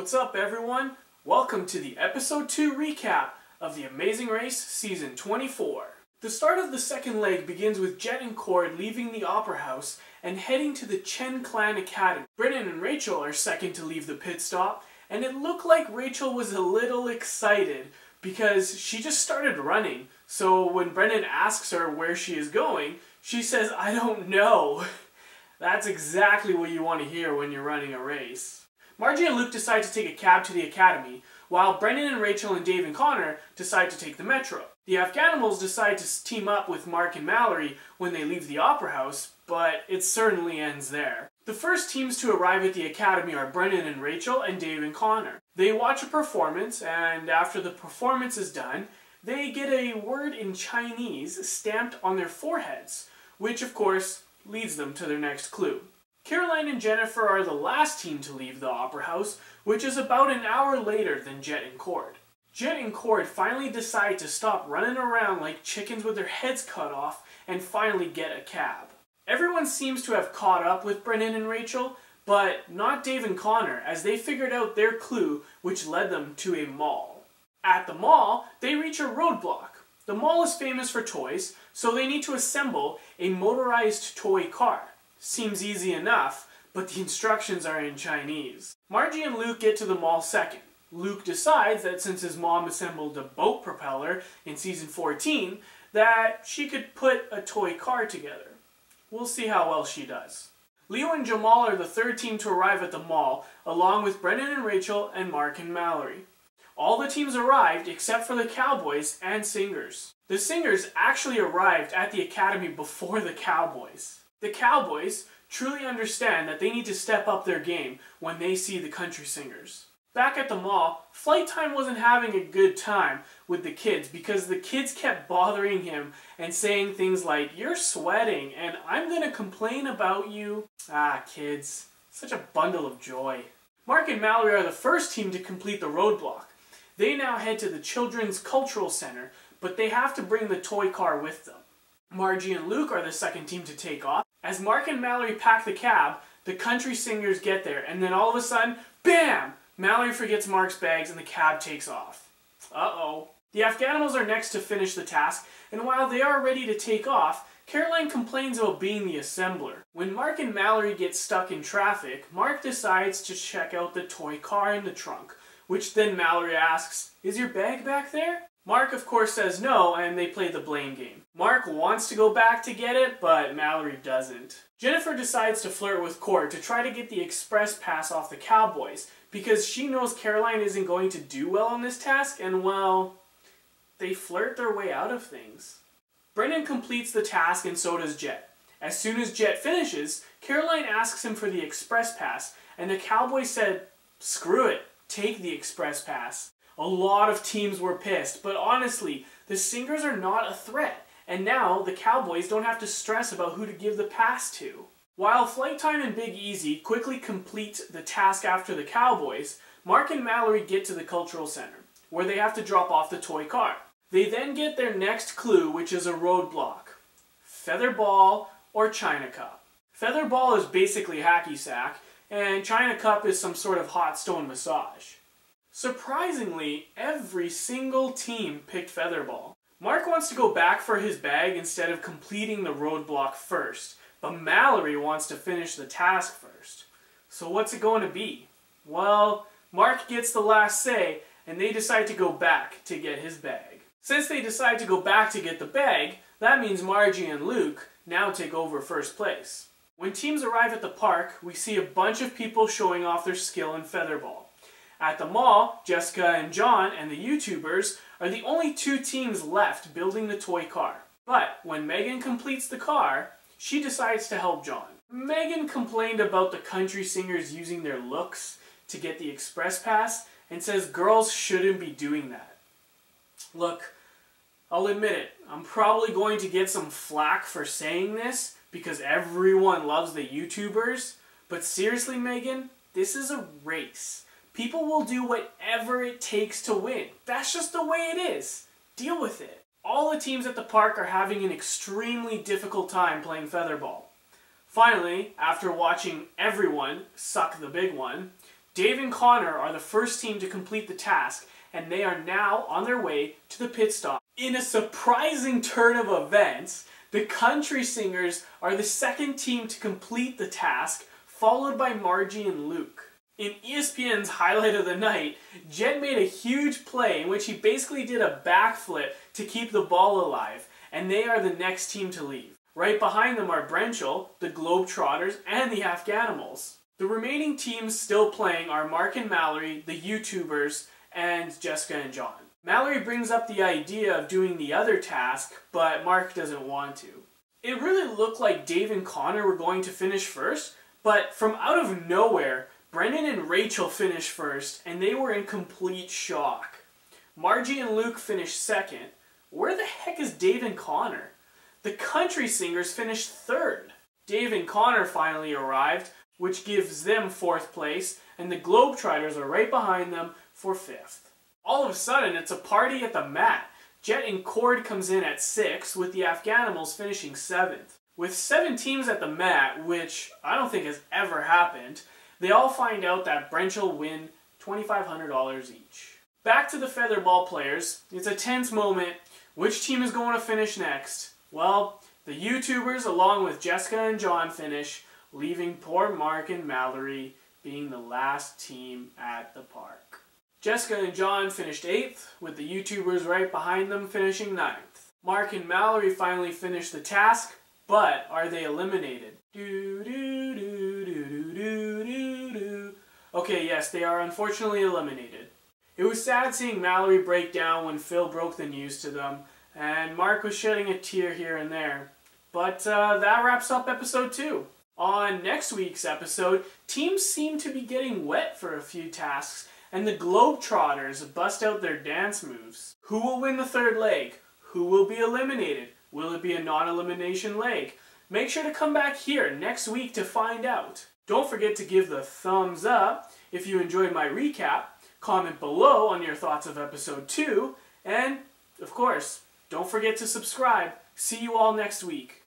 What's up, everyone? Welcome to the Episode 2 recap of The Amazing Race Season 24. The start of the second leg begins with Jet and Cord leaving the Opera House and heading to the Chen Clan Academy. Brennan and Rachel are second to leave the pit stop, and it looked like Rachel was a little excited because she just started running. So when Brennan asks her where she is going, she says, "I don't know." That's exactly what you want to hear when you're running a race. Margie and Luke decide to take a cab to the academy, while Brennan and Rachel and Dave and Connor decide to take the metro. The Afghanimals decide to team up with Mark and Mallory when they leave the Opera House, but it certainly ends there. The first teams to arrive at the academy are Brennan and Rachel and Dave and Connor. They watch a performance, and after the performance is done, they get a word in Chinese stamped on their foreheads, which of course leads them to their next clue. Caroline and Jennifer are the last team to leave the Opera House, which is about an hour later than Jet and Cord. Jet and Cord finally decide to stop running around like chickens with their heads cut off and finally get a cab. Everyone seems to have caught up with Brennan and Rachel, but not Dave and Connor, as they figured out their clue, which led them to a mall. At the mall, they reach a roadblock. The mall is famous for toys, so they need to assemble a motorized toy car. Seems easy enough, but the instructions are in Chinese. Margie and Luke get to the mall second. Luke decides that since his mom assembled a boat propeller in season 14, that she could put a toy car together. We'll see how well she does. Leo and Jamal are the third team to arrive at the mall, along with Brennan and Rachel and Mark and Mallory. All the teams arrived except for the Cowboys and Singers. The Singers actually arrived at the academy before the Cowboys. The Cowboys truly understand that they need to step up their game when they see the country singers. Back at the mall, Flight Time wasn't having a good time with the kids because the kids kept bothering him and saying things like, "You're sweating and I'm gonna complain about you." Ah, kids. Such a bundle of joy. Mark and Mallory are the first team to complete the roadblock. They now head to the Children's Cultural Center, but they have to bring the toy car with them. Margie and Luke are the second team to take off. As Mark and Mallory pack the cab, the country singers get there, and then all of a sudden, BAM! Mallory forgets Mark's bags and the cab takes off. Uh-oh. The Afghanimals are next to finish the task, and while they are ready to take off, Caroline complains about being the assembler. When Mark and Mallory get stuck in traffic, Mark decides to check out the toy car in the trunk, which then Mallory asks, "Is your bag back there?" Mark of course says no, and they play the blame game. Mark wants to go back to get it, but Mallory doesn't. Jennifer decides to flirt with Cord to try to get the express pass off the Cowboys, because she knows Caroline isn't going to do well on this task, and well, they flirt their way out of things. Brennan completes the task and so does Jet. As soon as Jet finishes, Caroline asks him for the express pass, and the Cowboys said, "Screw it, take the express pass." A lot of teams were pissed, but honestly, the Singers are not a threat, and now the Cowboys don't have to stress about who to give the pass to. While Flight Time and Big Easy quickly complete the task after the Cowboys, Mark and Mallory get to the Cultural Center, where they have to drop off the toy car. They then get their next clue, which is a roadblock. Feather Ball or China Cup. Feather Ball is basically hacky sack, and China Cup is some sort of hot stone massage. Surprisingly, every single team picked Featherball. Mark wants to go back for his bag instead of completing the roadblock first, but Mallory wants to finish the task first. So what's it going to be? Well, Mark gets the last say, and they decide to go back to get his bag. Since they decide to go back to get the bag, that means Margie and Luke now take over first place. When teams arrive at the park, we see a bunch of people showing off their skill in Featherball. At the mall, Jessica and John and the YouTubers are the only two teams left building the toy car. But when Megan completes the car, she decides to help John. Megan complained about the country singers using their looks to get the express pass and says girls shouldn't be doing that. Look, I'll admit it, I'm probably going to get some flack for saying this because everyone loves the YouTubers, but seriously, Megan, this is a race. People will do whatever it takes to win. That's just the way it is. Deal with it. All the teams at the park are having an extremely difficult time playing Featherball. Finally, after watching everyone suck the big one, Dave and Connor are the first team to complete the task, and they are now on their way to the pit stop. In a surprising turn of events, the Country Singers are the second team to complete the task, followed by Margie and Luke. In ESPN's highlight of the night, Jet made a huge play in which he basically did a backflip to keep the ball alive, and they are the next team to leave. Right behind them are Brenchel, the Globetrotters, and the Afghanimals. The remaining teams still playing are Mark and Mallory, the YouTubers, and Jessica and John. Mallory brings up the idea of doing the other task, but Mark doesn't want to. It really looked like Dave and Connor were going to finish first, but from out of nowhere, Brendan and Rachel finished first, and they were in complete shock. Margie and Luke finished second. Where the heck is Dave and Connor? The Country Singers finished third. Dave and Connor finally arrived, which gives them fourth place, and the Globetrotters are right behind them for fifth. All of a sudden, it's a party at the mat. Jet and Cord comes in at 6th, with the Afghanimals finishing 7th. With 7 teams at the mat, which I don't think has ever happened, they all find out that Brenchel win $2,500 each. Back to the featherball players. It's a tense moment. Which team is going to finish next? Well, the YouTubers along with Jessica and John finish, leaving poor Mark and Mallory being the last team at the park. Jessica and John finished 8th, with the YouTubers right behind them finishing 9th. Mark and Mallory finally finished the task, but are they eliminated? Okay, yes, they are unfortunately eliminated. It was sad seeing Mallory break down when Phil broke the news to them, and Mark was shedding a tear here and there. But that wraps up episode 2. On next week's episode, teams seem to be getting wet for a few tasks, and the Globetrotters bust out their dance moves. Who will win the third leg? Who will be eliminated? Will it be a non-elimination leg? Make sure to come back here next week to find out. Don't forget to give the thumbs up if you enjoyed my recap, comment below on your thoughts of episode 2, and, of course, don't forget to subscribe. See you all next week.